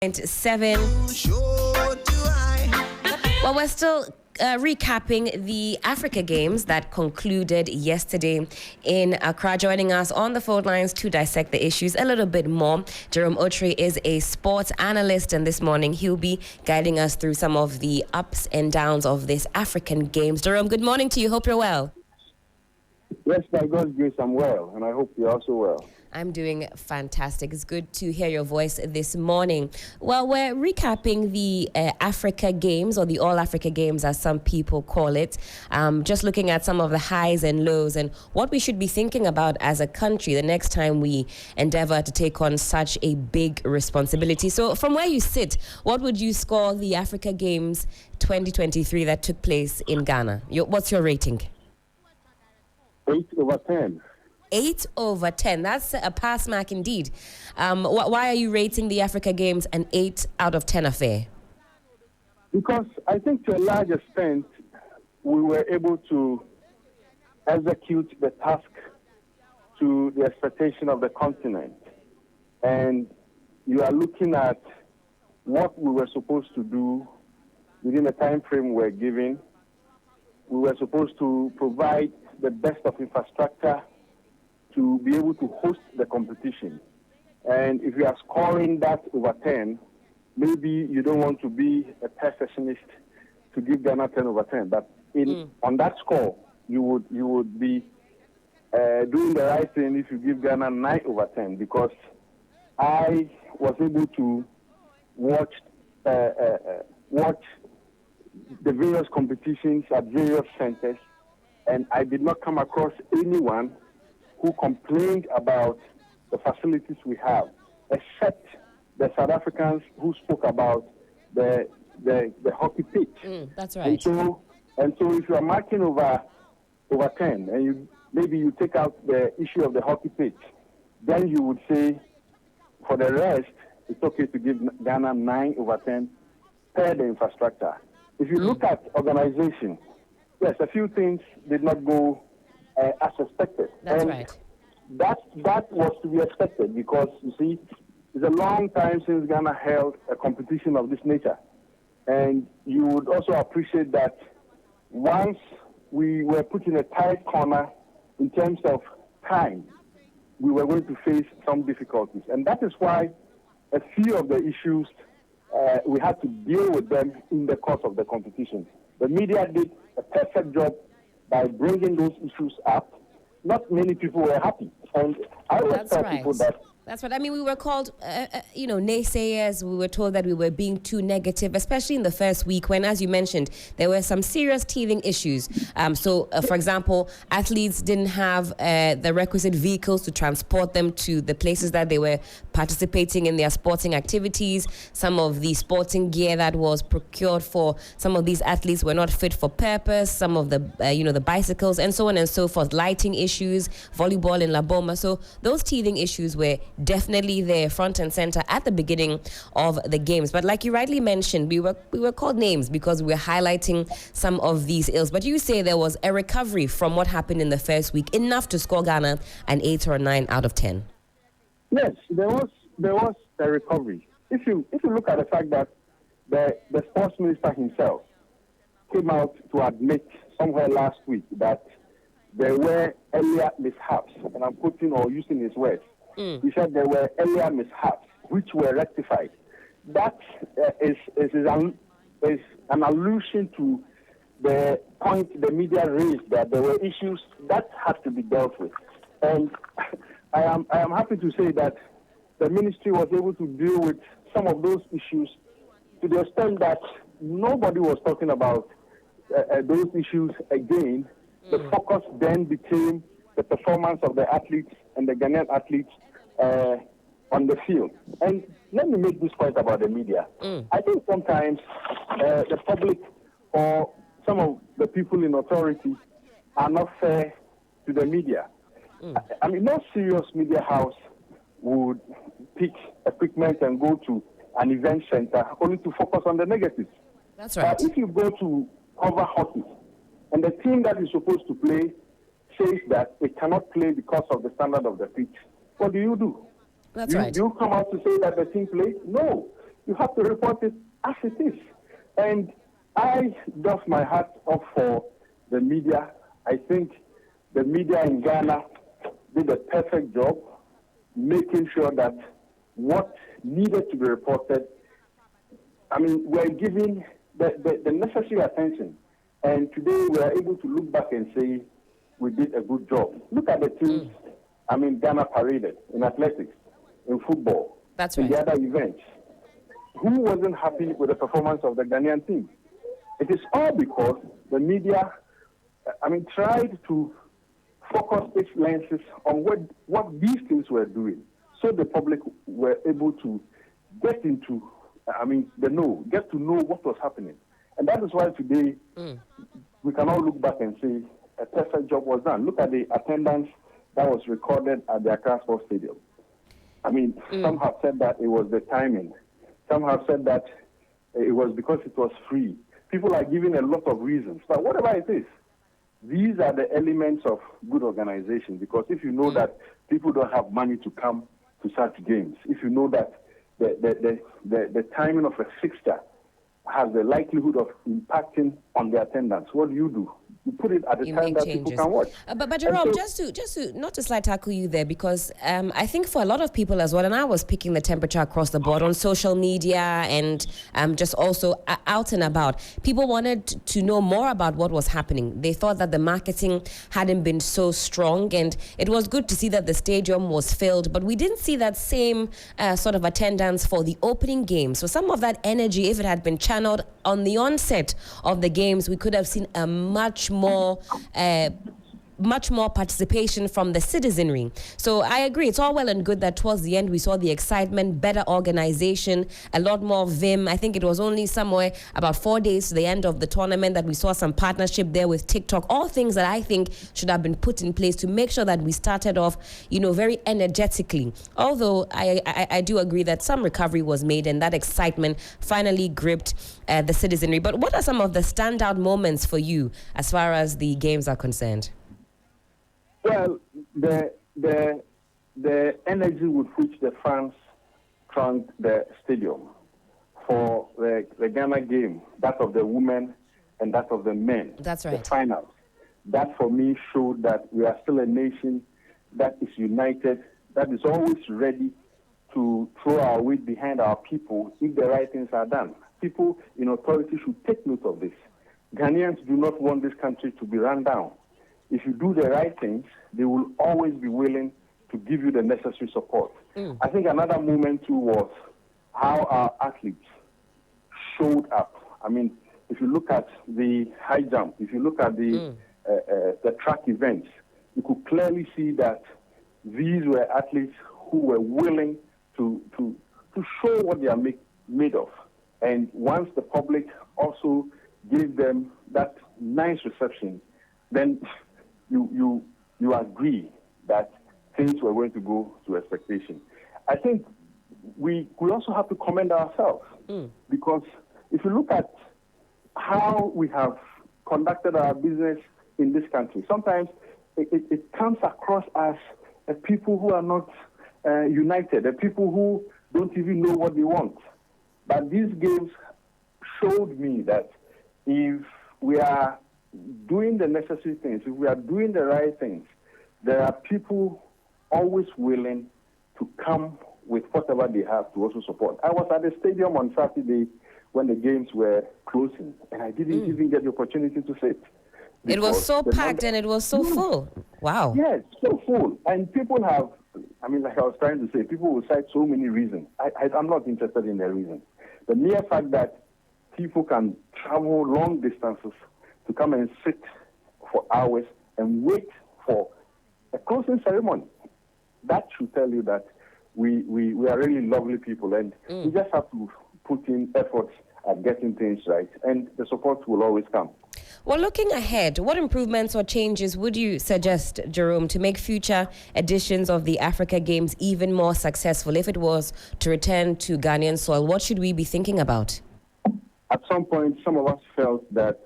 7. Well, we're still recapping the Africa Games that concluded yesterday in Accra. Joining us on the phone lines to dissect the issues a little bit more, Jerome Otri is a sports analyst, and this morning he'll be guiding us through some of the ups and downs of this African Games. Jerome, good morning to you. Hope you're well. Yes, by God's grace, I'm well, and I hope you're also well. I'm doing fantastic. It's good to hear your voice this morning. Well, we're recapping the Africa Games, or the All Africa Games, as some people call it. Just looking at some of the highs and lows and what we should be thinking about as a country the next time we endeavor to take on such a big responsibility. So from where you sit, what would you score the Africa Games 2023 that took place in Ghana? What's your rating? 8/10. 8/10. That's a pass mark indeed. Why are you rating the Africa Games an 8 out of 10 affair? Because I think to a large extent, we were able to execute the task to the expectation of the continent. And you are looking at what we were supposed to do within the time frame we were given. We were supposed to provide the best of infrastructure to be able to host the competition. And if you are scoring that over 10, maybe you don't want to be a perfectionist to give Ghana 10/10. But on that score, you would be doing the right thing if you give Ghana 9/10, because I was able to watch the various competitions at various centers, and I did not come across anyone who complained about the facilities we have, except the South Africans who spoke about the hockey pitch. That's right. And so if you are marking over 10, and maybe you take out the issue of the hockey pitch, then you would say, for the rest, it's okay to give Ghana 9/10 per the infrastructure. If you look at organization, yes, a few things did not go as expected. That's and right. That was to be expected, because, you see, it's a long time since Ghana held a competition of this nature. And you would also appreciate that once we were put in a tight corner in terms of time, we were going to face some difficulties. And that is why a few of the issues, we had to deal with them in the course of the competition. The media did a perfect job by bringing those issues up. Not many people were happy. And I always tell people that. That's what I mean. We were called, naysayers. We were told that we were being too negative, especially in the first week when, as you mentioned, there were some serious teething issues. For example, athletes didn't have the requisite vehicles to transport them to the places that they were participating in their sporting activities. Some of the sporting gear that was procured for some of these athletes were not fit for purpose. Some of the, the bicycles and so on and so forth. Lighting issues, volleyball in La Boma. So those teething issues were definitely there front and center at the beginning of the games. But like you rightly mentioned, we were called names because we were highlighting some of these ills. But you say there was a recovery from what happened in the first week, enough to score Ghana an 8 or 9 out of 10. Yes, there was a recovery. If you look at the fact that the sports minister himself came out to admit somewhere last week that there were earlier mishaps, and I'm quoting or using his words. He said there were earlier mishaps which were rectified. That is an allusion to the point the media raised, that there were issues that had to be dealt with. And I am happy to say that the ministry was able to deal with some of those issues to the extent that nobody was talking about those issues again. The focus then became the performance of the athletes and the Ghanaian athletes on the field. And let me make this point about the media. I think sometimes the public or some of the people in authority are not fair to the media. I mean, no serious media house would pick equipment and go to an event center only to focus on the negatives. That's right. If you go to cover hockey and the team that is supposed to play says that it cannot play because of the standard of the pitch, what do? That's right. You come out to say that the team played? No. you have to report it as it is. And I doff my hat off for the media. I think the media in Ghana did a perfect job making sure that what needed to be reported, we're giving the necessary attention. And today we are able to look back and say we did a good job. Look at the teams, Ghana paraded in athletics, in football, That's in right. the other events. Who wasn't happy with the performance of the Ghanaian team? It is all because the media, tried to focus its lenses on what these teams were doing, so the public were able to get into, the know, get to know what was happening. And that is why today we can all look back and say a perfect job was done. Look at the attendance that was recorded at the Accra Sports Stadium. Some have said that it was the timing. Some have said that it was because it was free. People are giving a lot of reasons. But whatever it is, these are the elements of good organization. Because if you know that people don't have money to come to such games, if you know that the timing of a fixture has the likelihood of impacting on the attendance, what do? You put it at the time that people can watch. But Jerome, just to not to slight tackle you there, because I think for a lot of people as well, and I was picking the temperature across the board on social media and just also out and about, people wanted to know more about what was happening. They thought that the marketing hadn't been so strong, and it was good to see that the stadium was filled, but we didn't see that same sort of attendance for the opening game. So some of that energy, if it had been channeled on the onset of the games, we could have seen a much more participation from the citizenry. So I agree, it's all well and good that towards the end we saw the excitement, better organization, a lot more vim. I think it was only somewhere about 4 days to the end of the tournament that we saw some partnership there with TikTok, all things that I think should have been put in place to make sure that we started off, very energetically. Although I do agree that some recovery was made and that excitement finally gripped the citizenry. But what are some of the standout moments for you as far as the games are concerned? Well, the energy with which the fans thronged the stadium for the Ghana game, that of the women and that of the men. That's right. The finals. That for me showed that we are still a nation that is united, that is always ready to throw our weight behind our people if the right things are done. People in authority should take note of this. Ghanaians do not want this country to be run down. If you do the right things, they will always be willing to give you the necessary support. I think another moment too was how our athletes showed up. If you look at the high jump, if you look at the track events, you could clearly see that these were athletes who were willing to show what they are made of. And once the public also gave them that nice reception, then you agree that things were going to go to expectation. I think we also have to commend ourselves because if you look at how we have conducted our business in this country, sometimes it comes across as a people who are not united, a people who don't even know what they want. But these games showed me that if we are doing the necessary things, if we are doing the right things, there are people always willing to come with whatever they have to also support. I was at the stadium on Saturday when the games were closing, and I didn't even get the opportunity to sit. It was so packed and it was so full. Wow. Yes, so full. And people have, like I was trying to say, people will cite so many reasons. I'm not interested in the reasons. The mere fact that people can travel long distances to come and sit for hours and wait for a closing ceremony, that should tell you that we are really lovely people, and we just have to put in efforts at getting things right, and the support will always come. Well, looking ahead, what improvements or changes would you suggest, Jerome, to make future editions of the Africa Games even more successful? If it was to return to Ghanaian soil, what should we be thinking about? At some point, some of us felt that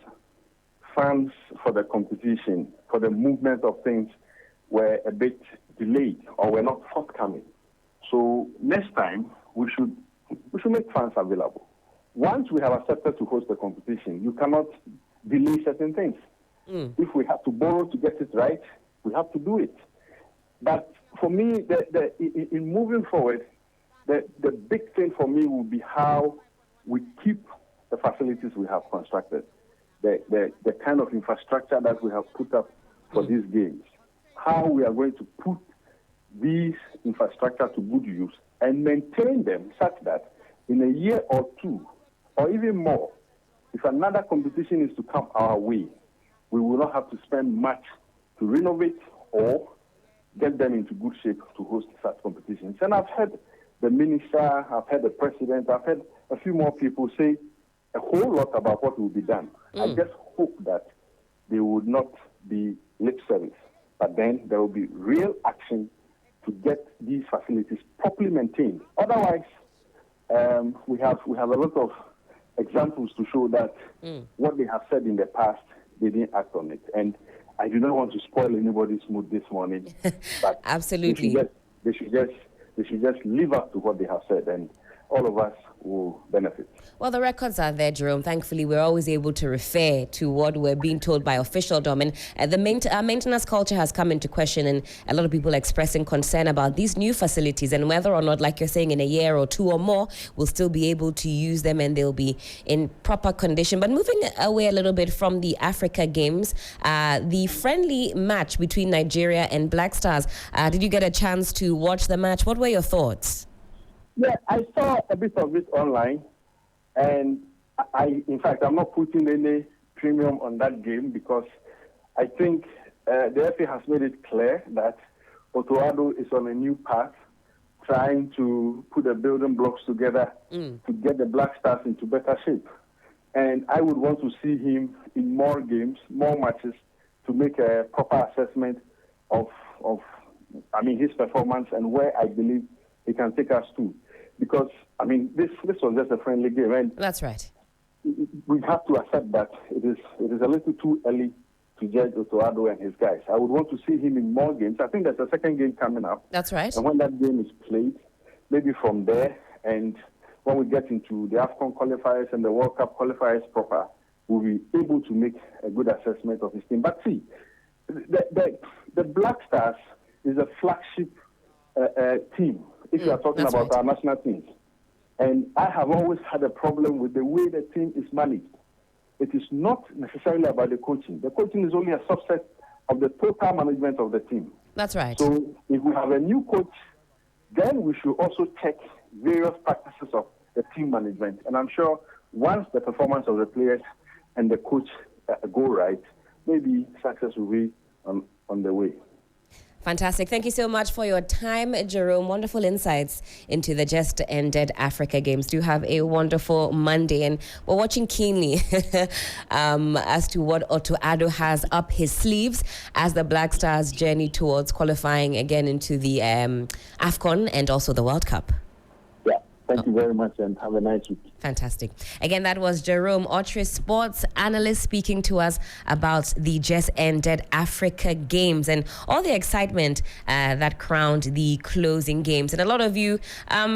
funds for the competition, for the movement of things, were a bit delayed or were not forthcoming. So next time, we should funds available. Once we have accepted to host the competition, you cannot delay certain things. If we have to borrow to get it right, we have to do it. But for me, in moving forward, the big thing for me will be how we keep the facilities we have constructed, the kind of infrastructure that we have put up for these games, how we are going to put these infrastructure to good use and maintain them such that in a year or two, or even more, if another competition is to come our way, we will not have to spend much to renovate or get them into good shape to host such competitions. And I've heard the minister, I've heard the president, I've heard a few more people say a whole lot about what will be done. I just hope that they would not be lip service, but then there will be real action to get these facilities properly maintained. Otherwise, we have a lot of examples to show that what they have said in the past, they didn't act on it. And I do not want to spoil anybody's mood this morning, but absolutely, they should just live up to what they have said, and all of us will benefit. Well, the records are there, Jerome. Thankfully, we're always able to refer to what we're being told by officialdom. And our maintenance culture has come into question, and a lot of people expressing concern about these new facilities and whether or not, like you're saying, in a year or two or more, we'll still be able to use them and they'll be in proper condition. But moving away a little bit from the Africa Games, the friendly match between Nigeria and Black Stars, did you get a chance to watch the match? What were your thoughts? Yeah, I saw a bit of it online, and in fact, I'm not putting any premium on that game because I think the FA has made it clear that Otto Addo is on a new path, trying to put the building blocks together to get the Black Stars into better shape. And I would want to see him in more games, more matches, to make a proper assessment of his performance and where I believe he can take us to. Because, this was just a friendly game. And that's right. We have to accept that it is a little too early to judge Otto Addo and his guys. I would want to see him in more games. I think there's a second game coming up. That's right. And when that game is played, maybe from there, and when we get into the AFCON qualifiers and the World Cup qualifiers proper, we'll be able to make a good assessment of his team. But see, the Black Stars is a flagship team, if you are talking about our national teams. And I have always had a problem with the way the team is managed. It is not necessarily about the coaching. The coaching is only a subset of the total management of the team. That's right. So if we have a new coach, then we should also check various practices of the team management. And I'm sure once the performance of the players and the coach go right, maybe success will be on the way. Fantastic. Thank you so much for your time, Jerome. Wonderful insights into the just ended Africa Games. Do have a wonderful Monday. And we're watching keenly as to what Otto Addo has up his sleeves as the Black Stars journey towards qualifying again into the AFCON and also the World Cup. Thank you very much and have a nice week. Fantastic. Again, that was Jerome Otris, sports analyst, speaking to us about the just ended Africa Games and all the excitement that crowned the closing games. And a lot of you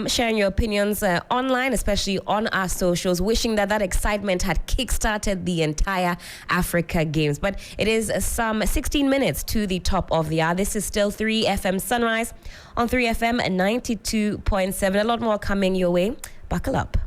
sharing your opinions online, especially on our socials, wishing that excitement had kickstarted the entire Africa Games. But it is some 16 minutes to the top of the hour. This is still 3FM Sunrise on 3FM 92.7. A lot more coming your way. Buckle up.